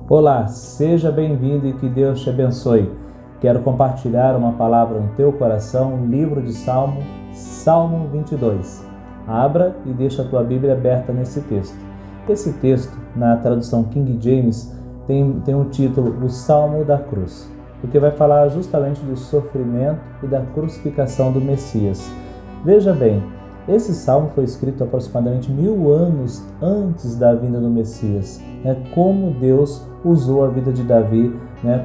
Olá, seja bem-vindo e que Deus te abençoe. Quero compartilhar uma palavra no teu coração, livro de Salmo 22. Abra e deixa a tua Bíblia aberta nesse texto. Esse texto, na tradução King James, tem um título, O Salmo da Cruz, porque vai falar justamente do sofrimento e da crucificação do Messias. Veja bem, esse salmo foi escrito aproximadamente 1000 anos antes da vinda do Messias. Como Deus usou a vida de Davi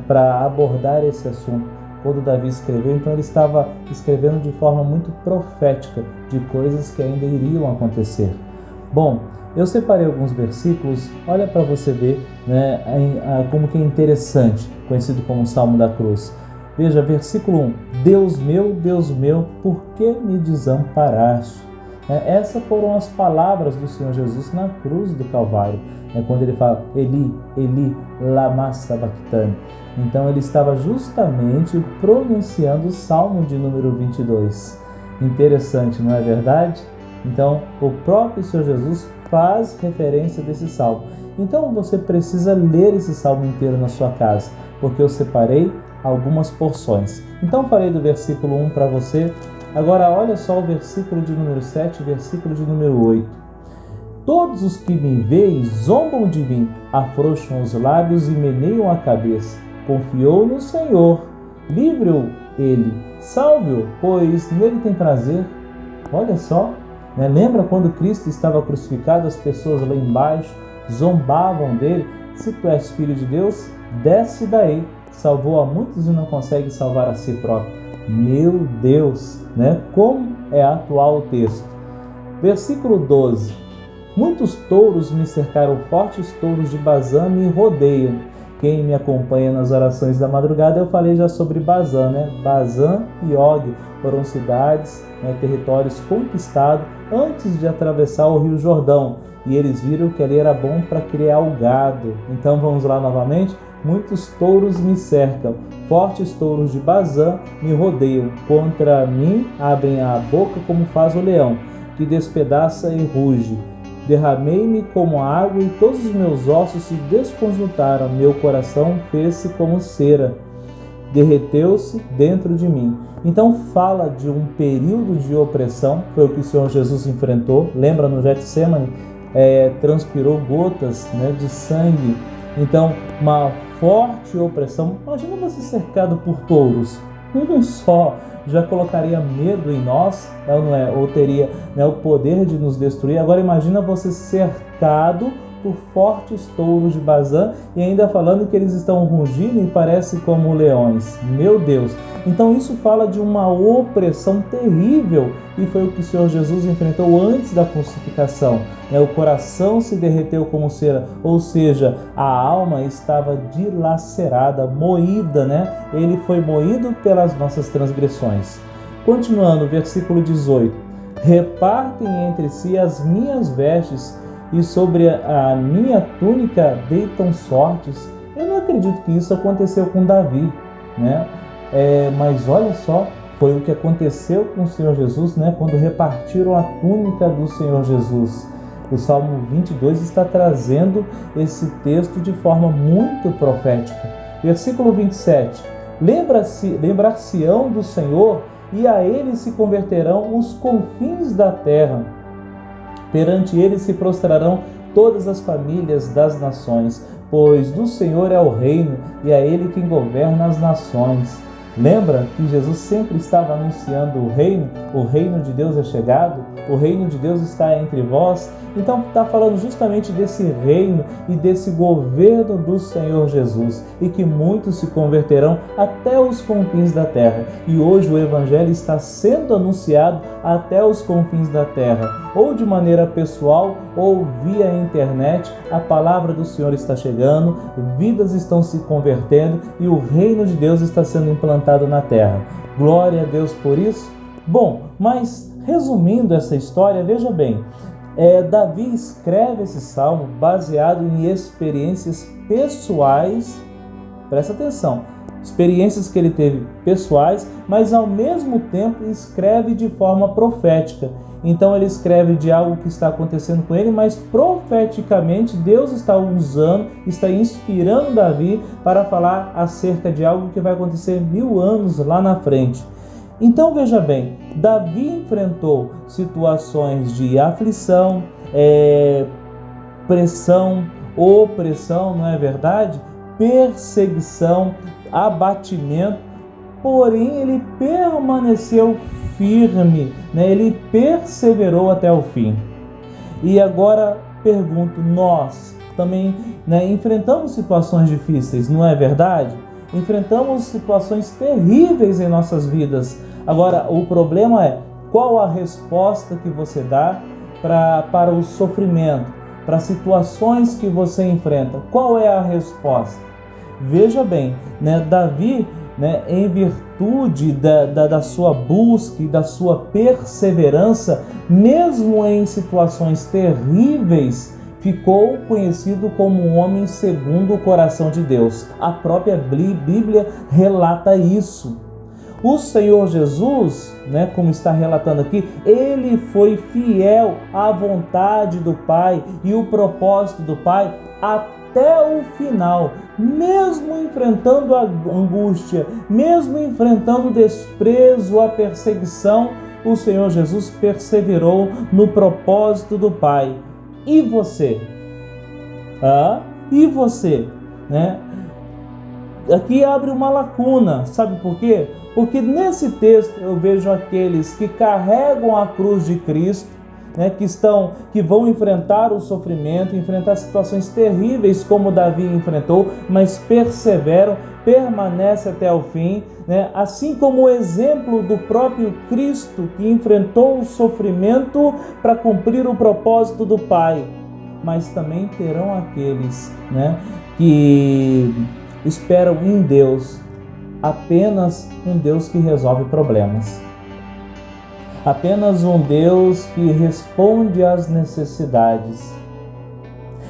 para abordar esse assunto. Quando Davi escreveu, então ele estava escrevendo de forma muito profética de coisas que ainda iriam acontecer. Bom, eu separei alguns versículos, olha para você ver como que é interessante, conhecido como o Salmo da Cruz. Veja, versículo 1, Deus meu, por que me desamparaste? Essas foram as palavras do Senhor Jesus na cruz do Calvário, quando ele fala, Eli, Eli, lama sabachthani. Então ele estava justamente pronunciando o Salmo de número 22. Interessante, não é verdade? Então o próprio Senhor Jesus faz referência desse Salmo. Então você precisa ler esse Salmo inteiro na sua casa, porque eu separei algumas porções. Então falei do versículo 1 para você. Agora olha só o versículo de número 7 e versículo de número 8. Todos os que me veem zombam de mim, afrouxam os lábios e meneiam a cabeça. Confiou no Senhor, livre-o ele, salve-o, pois nele tem prazer. Olha só, lembra quando Cristo estava crucificado, as pessoas lá embaixo zombavam dele? Se tu és filho de Deus, desce daí. Salvou a muitos e não consegue salvar a si próprio. Meu Deus, como é atual o texto. Versículo 12. Muitos touros me cercaram, fortes touros de Bazã me rodeiam. Quem me acompanha nas orações da madrugada, eu falei já sobre Bazã, Bazã e Og foram cidades, territórios conquistados antes de atravessar o Rio Jordão. E eles viram que ali era bom para criar o gado. Então vamos lá novamente. Muitos touros me cercam, fortes touros de Bazã me rodeiam. Contra mim abrem a boca como faz o leão, que despedaça e ruge. Derramei-me como água e todos os meus ossos se desconjuntaram. Meu coração fez-se como cera, derreteu-se dentro de mim. Então fala de um período de opressão, foi o que o Senhor Jesus enfrentou. Lembra no Getsemane? Transpirou gotas de sangue. Então, uma forte opressão. Imagina você cercado por touros. Um só já colocaria medo em nós, não é? Ou teria o poder de nos destruir. Agora imagina você cercado por fortes touros de Bazã e ainda falando que eles estão rugindo e parecem como leões. Meu Deus! Então isso fala de uma opressão terrível e foi o que o Senhor Jesus enfrentou antes da crucificação. O coração se derreteu como cera, ou seja, a alma estava dilacerada, moída, Ele foi moído pelas nossas transgressões. Continuando, versículo 18. Repartem entre si as minhas vestes e sobre a minha túnica deitam sortes. Eu não acredito que isso aconteceu com Davi, mas olha só, foi o que aconteceu com o Senhor Jesus, quando repartiram a túnica do Senhor Jesus. O Salmo 22 está trazendo esse texto de forma muito profética. Versículo 27. Lembrar-se-ão do Senhor e a ele se converterão os confins da terra. Perante ele se prostrarão todas as famílias das nações, pois do Senhor é o reino e é ele quem governa as nações. Lembra que Jesus sempre estava anunciando o reino de Deus é chegado, o reino de Deus está entre vós. Então está falando justamente desse reino e desse governo do Senhor Jesus e que muitos se converterão até os confins da terra. E hoje o Evangelho está sendo anunciado até os confins da terra, ou de maneira pessoal ou via internet. A palavra do Senhor está chegando, vidas estão se convertendo e o reino de Deus está sendo implantado na terra. Glória a Deus por isso. Bom, mas resumindo essa história, veja bem, Davi escreve esse salmo baseado em experiências pessoais, presta atenção, experiências que ele teve pessoais, mas ao mesmo tempo escreve de forma profética. Então ele escreve de algo que está acontecendo com ele, mas profeticamente Deus está usando, está inspirando Davi para falar acerca de algo que vai acontecer 1000 anos lá na frente. Então veja bem, Davi enfrentou situações de aflição, pressão, opressão, não é verdade? Perseguição, abatimento, porém ele permaneceu firme, né? Ele perseverou até o fim. E agora pergunto, nós também, né, enfrentamos situações difíceis, não é verdade? Enfrentamos situações terríveis em nossas vidas. Agora, o problema é, qual a resposta que você dá para o sofrimento, para situações que você enfrenta? Qual é a resposta? Veja bem, né, Davi, né, em virtude da sua busca e da sua perseverança, mesmo em situações terríveis, ficou conhecido como um homem segundo o coração de Deus. A própria Bíblia relata isso. O Senhor Jesus, né, como está relatando aqui, ele foi fiel à vontade do Pai e o propósito do Pai até o final, mesmo enfrentando a angústia, mesmo enfrentando o desprezo, a perseguição, o Senhor Jesus perseverou no propósito do Pai. E você? E você? Né? Aqui abre uma lacuna, sabe por quê? Porque nesse texto eu vejo aqueles que carregam a cruz de Cristo, né, que vão enfrentar o sofrimento, enfrentar situações terríveis como Davi enfrentou, mas perseveram, permanecem até o fim, né? Assim como o exemplo do próprio Cristo que enfrentou o sofrimento para cumprir o propósito do Pai. Mas também terão aqueles, né, que esperam em Deus, apenas um Deus que resolve problemas. Apenas um Deus que responde às necessidades.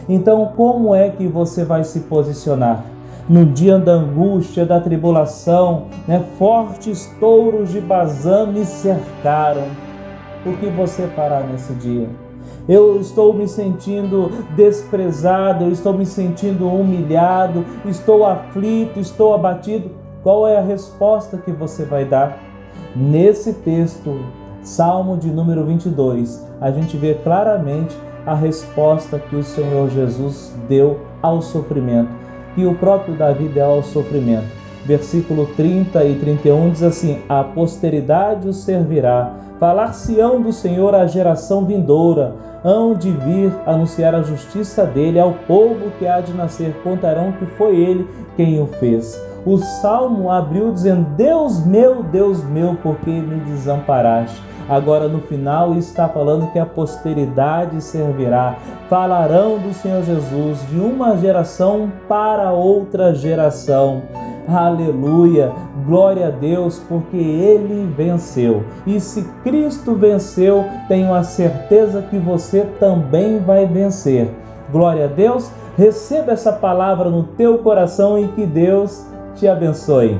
Então, como é que você vai se posicionar? No dia da angústia, da tribulação, né? Fortes touros de Bazã me cercaram. O que você fará nesse dia? Eu estou me sentindo desprezado, eu estou me sentindo humilhado, estou aflito, estou abatido. Qual é a resposta que você vai dar? Nesse texto, Salmo de número 22, a gente vê claramente a resposta que o Senhor Jesus deu ao sofrimento, que o próprio Davi deu ao sofrimento. Versículo 30 e 31 diz assim: a posteridade o servirá, falar-se-ão do Senhor à geração vindoura, hão de vir anunciar a justiça dele ao povo que há de nascer, contarão que foi ele quem o fez. O Salmo abriu dizendo: Deus meu, por que me desamparaste? Agora no final está falando que a posteridade servirá. Falarão do Senhor Jesus de uma geração para outra geração. Aleluia, glória a Deus, porque Ele venceu. E se Cristo venceu, tenho a certeza que você também vai vencer. Glória a Deus, receba essa palavra no teu coração e que Deus te abençoe.